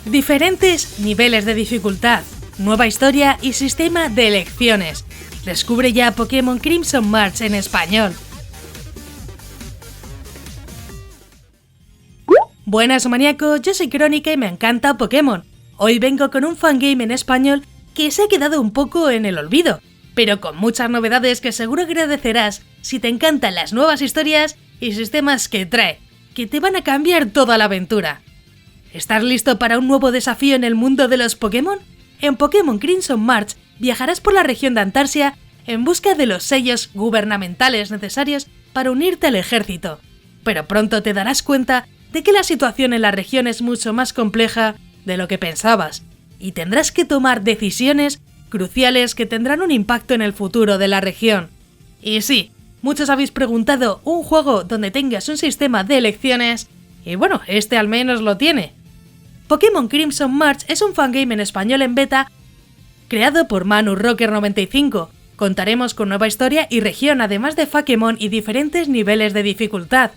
Diferentes niveles de dificultad, nueva historia y sistema de elecciones. Descubre ya Pokémon Crimson March en español. Buenas maníacos, yo soy Crónica y me encanta Pokémon. Hoy vengo con un fangame en español que se ha quedado un poco en el olvido, pero con muchas novedades que seguro agradecerás si te encantan las nuevas historias y sistemas que trae, que te van a cambiar toda la aventura. ¿Estás listo para un nuevo desafío en el mundo de los Pokémon? En Pokémon Crimson March viajarás por la región de Antarsia en busca de los sellos gubernamentales necesarios para unirte al ejército, pero pronto te darás cuenta de que la situación en la región es mucho más compleja de lo que pensabas, y tendrás que tomar decisiones cruciales que tendrán un impacto en el futuro de la región. Y sí, muchos habéis preguntado un juego donde tengas un sistema de elecciones, y bueno, este al menos lo tiene. Pokémon Crimson March es un fangame en español en beta creado por Manu Rocker 95. Contaremos con nueva historia y región, además de Pokémon y diferentes niveles de dificultad,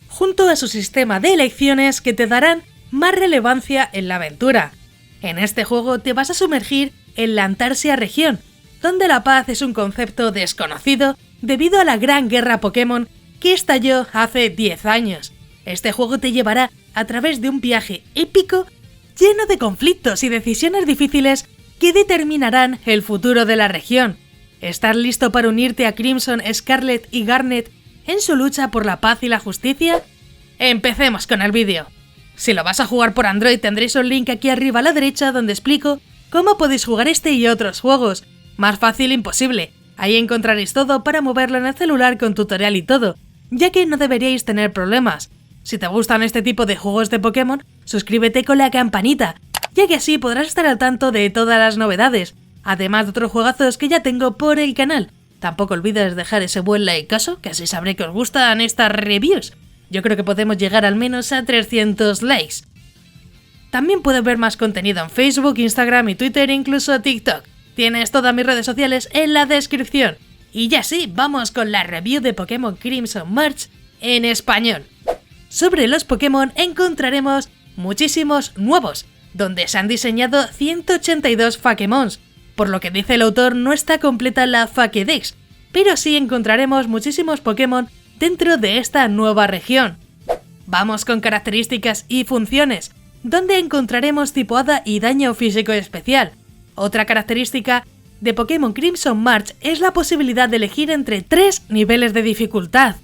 junto a su sistema de elecciones que te darán más relevancia en la aventura. En este juego te vas a sumergir en la Antarsia región, donde la paz es un concepto desconocido debido a la gran guerra Pokémon que estalló hace 10 años. Este juego te llevará a través de un viaje épico lleno de conflictos y decisiones difíciles que determinarán el futuro de la región. ¿Estás listo para unirte a Crimson, Scarlet y Garnet en su lucha por la paz y la justicia? Empecemos con el vídeo. Si lo vas a jugar por Android tendréis un link aquí arriba a la derecha donde explico cómo podéis jugar este y otros juegos. Más fácil imposible, ahí encontraréis todo para moverlo en el celular con tutorial y todo, ya que no deberíais tener problemas. Si te gustan este tipo de juegos de Pokémon, suscríbete con la campanita, ya que así podrás estar al tanto de todas las novedades, además de otros juegazos que ya tengo por el canal. Tampoco olvides dejar ese buen likeazo, que así sabré que os gustan estas reviews. Yo creo que podemos llegar al menos a 300 likes. También puedes ver más contenido en Facebook, Instagram y Twitter e incluso TikTok. Tienes todas mis redes sociales en la descripción. Y ya sí, vamos con la review de Pokémon Crimson March en español. Sobre los Pokémon encontraremos muchísimos nuevos, donde se han diseñado 182 Pokémons. Por lo que dice el autor, no está completa la Pokédex, pero sí encontraremos muchísimos Pokémon dentro de esta nueva región. Vamos con características y funciones, donde encontraremos tipo hada y daño físico especial. Otra característica de Pokémon Crimson March es la posibilidad de elegir entre 3 niveles de dificultad: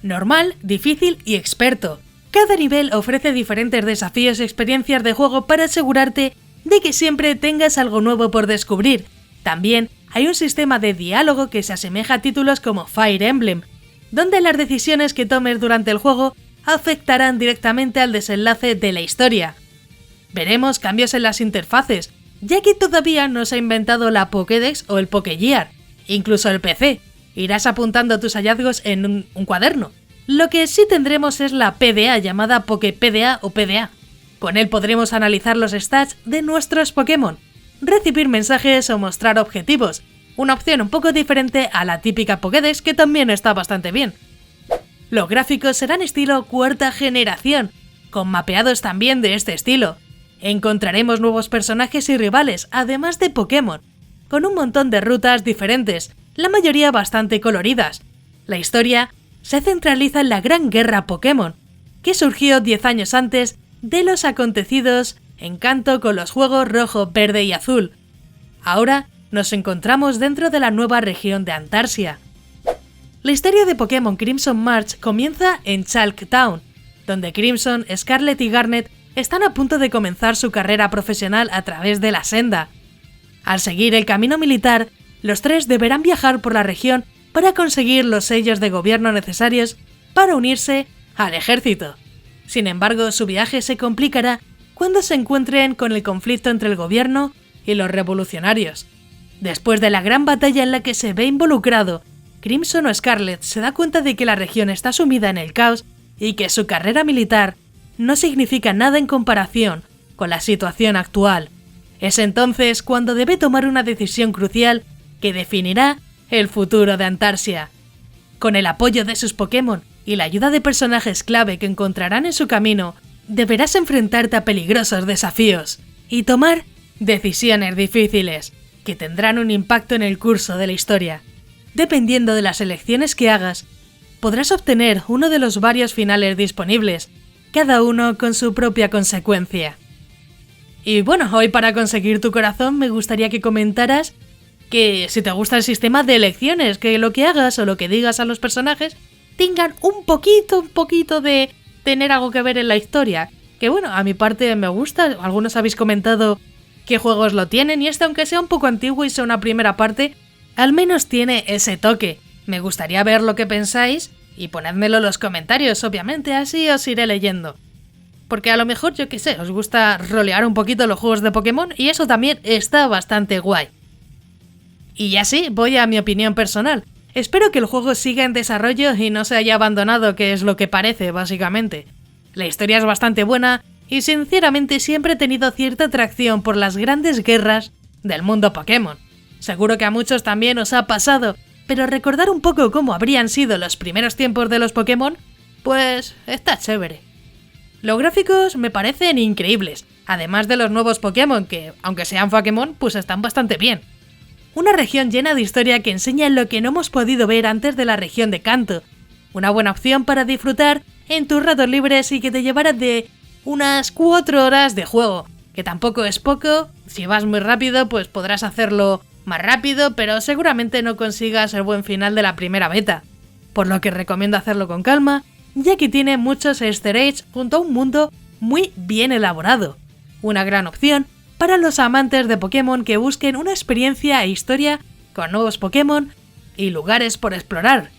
normal, difícil y experto. Cada nivel ofrece diferentes desafíos y experiencias de juego para asegurarte de que siempre tengas algo nuevo por descubrir. También hay un sistema de diálogo que se asemeja a títulos como Fire Emblem, donde las decisiones que tomes durante el juego afectarán directamente al desenlace de la historia. Veremos cambios en las interfaces, ya que todavía no se ha inventado la Pokédex o el Pokégear, incluso el PC. Irás apuntando tus hallazgos en un cuaderno. Lo que sí tendremos es la PDA llamada PokéPDA o PDA. Con él podremos analizar los stats de nuestros Pokémon, recibir mensajes o mostrar objetivos, una opción un poco diferente a la típica Pokédex que también está bastante bien. Los gráficos serán estilo cuarta generación, con mapeados también de este estilo. Encontraremos nuevos personajes y rivales, además de Pokémon, con un montón de rutas diferentes, la mayoría bastante coloridas. La historia se centraliza en la Gran Guerra Pokémon, que surgió 10 años antes de los acontecidos en Kanto con los juegos Rojo, Verde y Azul. Ahora nos encontramos dentro de la nueva región de Antarsia. La historia de Pokémon Crimson March comienza en Chalk Town, donde Crimson, Scarlet y Garnet están a punto de comenzar su carrera profesional a través de la senda. Al seguir el camino militar, los tres deberán viajar por la región para conseguir los sellos de gobierno necesarios para unirse al ejército. Sin embargo, su viaje se complicará cuando se encuentren con el conflicto entre el gobierno y los revolucionarios. Después de la gran batalla en la que se ve involucrado, Crimson o Scarlet se da cuenta de que la región está sumida en el caos y que su carrera militar no significa nada en comparación con la situación actual. Es entonces cuando debe tomar una decisión crucial que definirá el futuro de Antarsia. Con el apoyo de sus Pokémon y la ayuda de personajes clave que encontrarán en su camino, deberás enfrentarte a peligrosos desafíos y tomar decisiones difíciles que tendrán un impacto en el curso de la historia. Dependiendo de las elecciones que hagas, podrás obtener uno de los varios finales disponibles, cada uno con su propia consecuencia. Y bueno, hoy para conseguir tu corazón me gustaría que comentaras que si te gusta el sistema de elecciones, que lo que hagas o lo que digas a los personajes tengan un poquito de tener algo que ver en la historia. Que bueno, a mi parte me gusta, algunos habéis comentado qué juegos lo tienen y este, aunque sea un poco antiguo y sea una primera parte, al menos tiene ese toque. Me gustaría ver lo que pensáis y ponedmelo en los comentarios, obviamente, así os iré leyendo. Porque a lo mejor, yo qué sé, os gusta rolear un poquito los juegos de Pokémon y eso también está bastante guay. Y ya sí, voy a mi opinión personal. Espero que el juego siga en desarrollo y no se haya abandonado, que es lo que parece, básicamente. La historia es bastante buena y sinceramente siempre he tenido cierta atracción por las grandes guerras del mundo Pokémon. Seguro que a muchos también os ha pasado, pero recordar un poco cómo habrían sido los primeros tiempos de los Pokémon, pues está chévere. Los gráficos me parecen increíbles, además de los nuevos Pokémon que, aunque sean Pokémon, pues están bastante bien. Una región llena de historia que enseña lo que no hemos podido ver antes de la región de Kanto. Una buena opción para disfrutar en tus ratos libres y que te llevará de unas 4 horas de juego, que tampoco es poco. Si vas muy rápido pues podrás hacerlo más rápido, pero seguramente no consigas el buen final de la primera beta, por lo que recomiendo hacerlo con calma, ya que tiene muchos easter eggs junto a un mundo muy bien elaborado. Una gran opción para los amantes de Pokémon que busquen una experiencia e historia con nuevos Pokémon y lugares por explorar.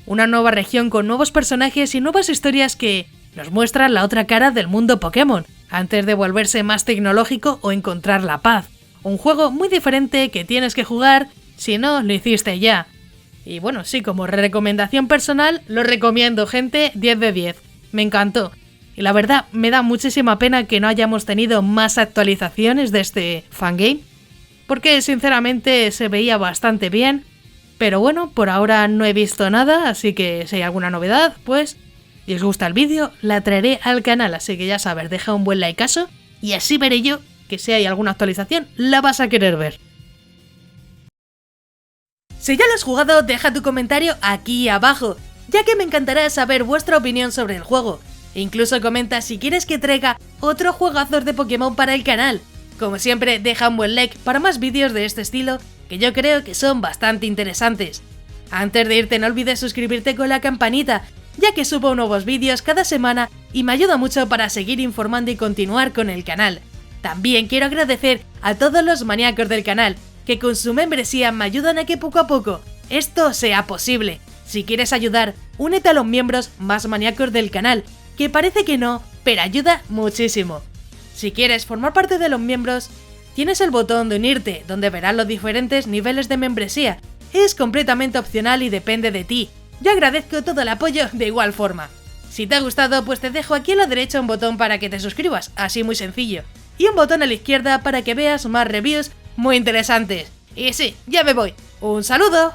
Una nueva región con nuevos personajes y nuevas historias que nos muestran la otra cara del mundo Pokémon, antes de volverse más tecnológico o encontrar la paz. Un juego muy diferente que tienes que jugar si no lo hiciste ya. Y bueno, sí, como recomendación personal, lo recomiendo, gente, 10 de 10. Me encantó. Y la verdad, me da muchísima pena que no hayamos tenido más actualizaciones de este fangame, porque sinceramente se veía bastante bien. Pero bueno, por ahora no he visto nada, así que si hay alguna novedad, pues, si os gusta el vídeo, la traeré al canal. Así que ya sabes, deja un buen likeazo y así veré yo que si hay alguna actualización, la vas a querer ver. Si ya lo has jugado, deja tu comentario aquí abajo, ya que me encantará saber vuestra opinión sobre el juego. E incluso comenta si quieres que traiga otro juegazos de Pokémon para el canal. Como siempre, deja un buen like para más vídeos de este estilo, que yo creo que son bastante interesantes. Antes de irte, no olvides suscribirte con la campanita, ya que subo nuevos vídeos cada semana y me ayuda mucho para seguir informando y continuar con el canal. También quiero agradecer a todos los maníacos del canal, que con su membresía me ayudan a que poco a poco esto sea posible. Si quieres ayudar, únete a los miembros más maníacos del canal, que parece que no, pero ayuda muchísimo. Si quieres formar parte de los miembros, tienes el botón de unirte, donde verás los diferentes niveles de membresía. Es completamente opcional y depende de ti. Yo agradezco todo el apoyo de igual forma. Si te ha gustado, pues te dejo aquí a la derecha un botón para que te suscribas, así muy sencillo. Y un botón a la izquierda para que veas más reviews muy interesantes. Y sí, ya me voy. ¡Un saludo!